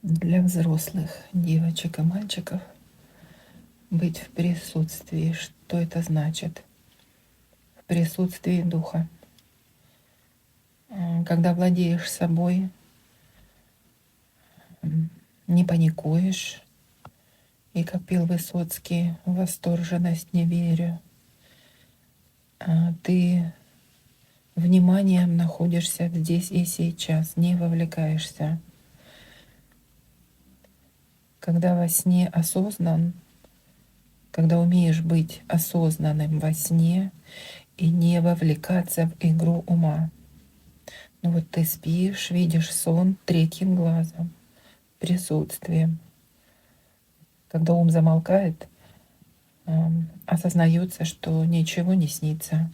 Для взрослых девочек и мальчиков быть в присутствии. Что это значит? В присутствии духа. Когда владеешь собой, не паникуешь, и, как пел Высоцкий, в восторженность не верю, ты вниманием находишься здесь и сейчас, не вовлекаешься. Когда во сне осознан, когда умеешь быть осознанным во сне и не вовлекаться в игру ума. Ну вот ты спишь, видишь сон третьим глазом, присутствием. Когда ум замолкает, осознается, что ничего не снится.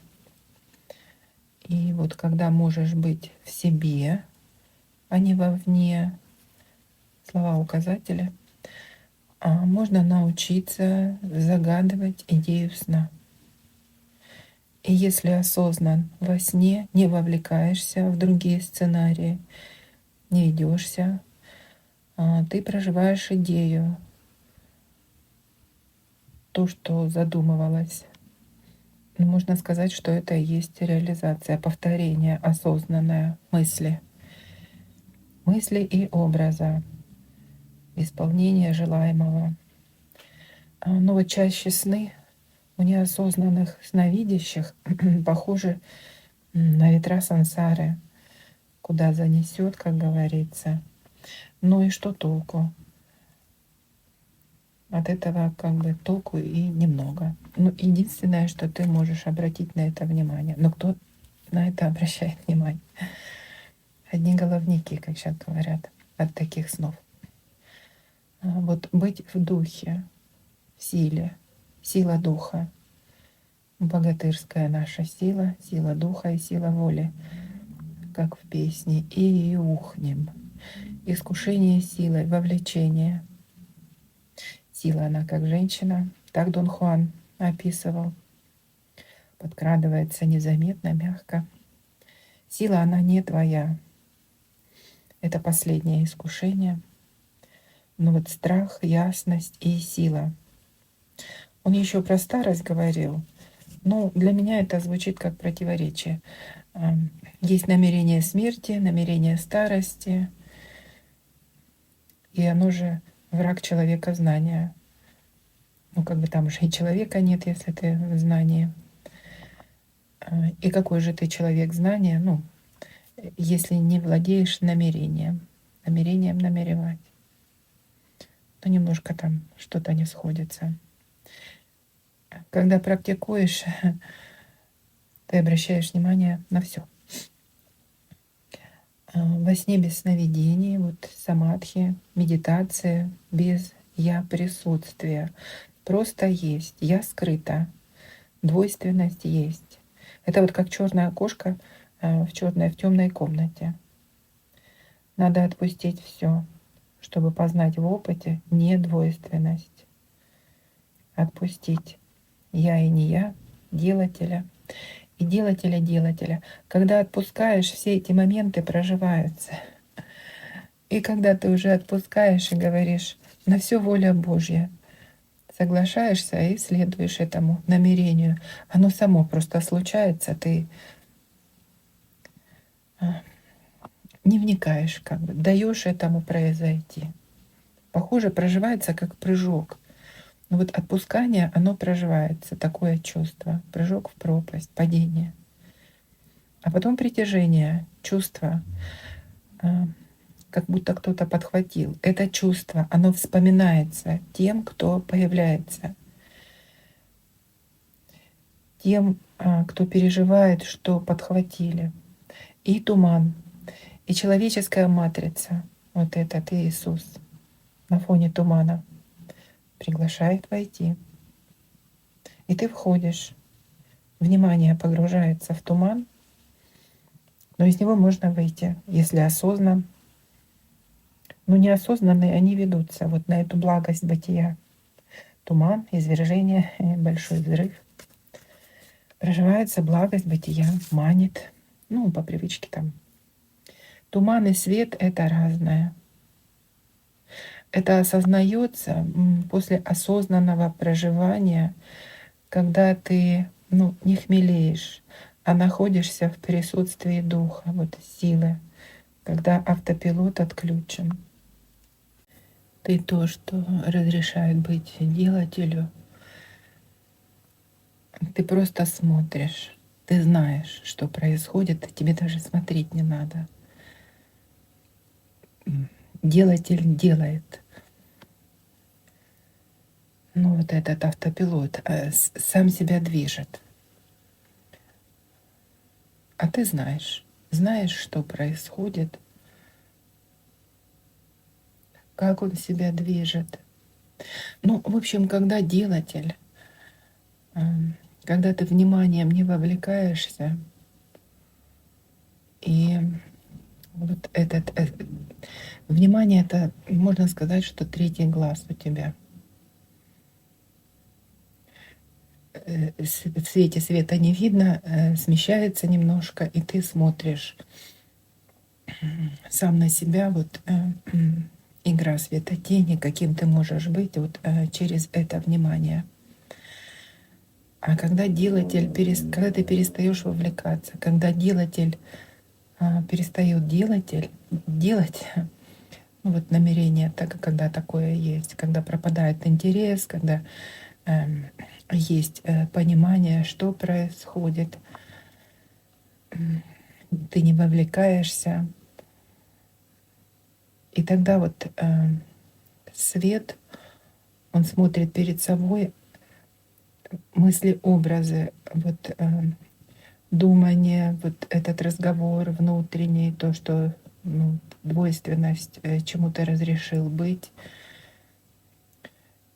И вот когда можешь быть в себе, а не вовне, слова указателя, можно научиться загадывать идею сна. И если осознан во сне, не вовлекаешься в другие сценарии, не ведешься, ты проживаешь идею, то, что задумывалось. Ну, можно сказать, что это и есть реализация, повторение, осознанная мысли. Мысли и образа, исполнение желаемого. Но вот чаще сны у неосознанных сновидящих похожи на ветра сансары, куда занесет, как говорится. Ну и что толку? От этого как бы толку и немного. Ну, единственное, что ты можешь обратить на это внимание. Но кто на это обращает внимание? Одни головники, как сейчас говорят, от таких снов. Вот быть в духе, в силе, сила духа, богатырская наша сила, сила духа и сила воли, как в песне. И ухнем. Искушение силой, вовлечение. Сила она как женщина, так Дон Хуан описывал. Подкрадывается незаметно, мягко. Сила она не твоя. Это последнее искушение. Но вот страх, ясность и сила. Он еще про старость говорил. Но для меня это звучит как противоречие. Есть намерение смерти, намерение старости. И оно же враг человека знания. Ну, как бы там уже и человека нет, если ты в знании. И какой же ты человек знания, ну, если не владеешь намерением намеревать, то немножко там что-то не сходится. Когда практикуешь, ты обращаешь внимание на все. Во сне без сновидений, вот самадхи, медитация без я присутствия. Просто есть, я скрыта, двойственность есть. Это вот как черная кошка в темной комнате. Надо отпустить все, чтобы познать в опыте недвойственность. Отпустить я и не я, делателя, и делателя. Когда отпускаешь, все эти моменты проживаются. И когда ты уже отпускаешь и говоришь, на все воля Божья, соглашаешься и следуешь этому намерению, оно само просто случается, ты не вникаешь, как бы даешь этому произойти. Похоже, проживается как прыжок. Но вот отпускание, оно проживается, такое чувство. Прыжок в пропасть, падение. А потом притяжение, чувство, как будто кто-то подхватил. Это чувство, оно вспоминается тем, кто появляется. Тем, кто переживает, что подхватили. И туман, и человеческая матрица, вот этот Иисус на фоне тумана приглашает войти. И ты входишь. Внимание погружается в туман, но из него можно выйти, если осознан. Но неосознанные они ведутся вот на эту благость бытия. Туман, извержение, большой взрыв. Проживается благость бытия, манит. Ну, по привычке там. Туман и свет — это разное. Это осознается после осознанного проживания, когда ты, ну, не хмелеешь, а находишься в присутствии духа, вот силы, когда автопилот отключен. Ты то, что разрешает быть делателю, ты просто смотришь, ты знаешь, что происходит, тебе даже смотреть не надо. Делатель делает. Ну, вот этот автопилот сам себя движет. А ты знаешь, что происходит, как он себя движет. Ну, в общем, когда делатель, когда ты вниманием не вовлекаешься, и вот внимание, это, можно сказать, что третий глаз у тебя. В свете света не видно, смещается немножко, и ты смотришь сам на себя, вот игра света тени, каким ты можешь быть вот через это внимание. А когда когда ты перестаешь вовлекаться, когда делатель перестает делать, ну вот намерение, так, когда такое есть, когда пропадает интерес, когда есть понимание, что происходит, ты не вовлекаешься, и тогда вот свет, он смотрит перед собой мысли, образы, вот думание, вот этот разговор внутренний, то, что ну, двойственность, чему ты разрешил быть,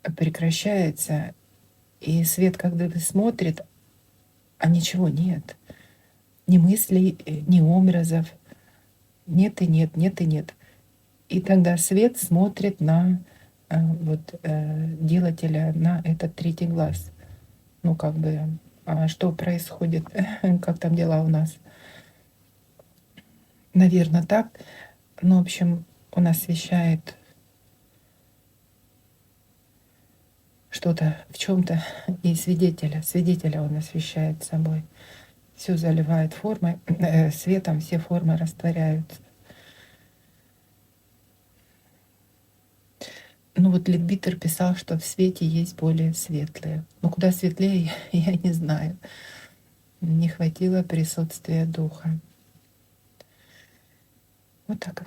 прекращается, и свет, когда ты смотрит, а ничего нет, ни мыслей, ни образов, нет и нет, нет и нет. И тогда свет смотрит на вот делателя, на этот третий глаз. Ну, как бы, что происходит, как там дела у нас. Наверное, так. Ну, в общем, он освещает что-то в чем-то, и свидетеля он освещает собой. Все заливает формой, светом, все формы растворяются. Ну вот Литбитер писал, что в свете есть более светлые. Но куда светлее, я не знаю. Не хватило присутствия духа. Вот так.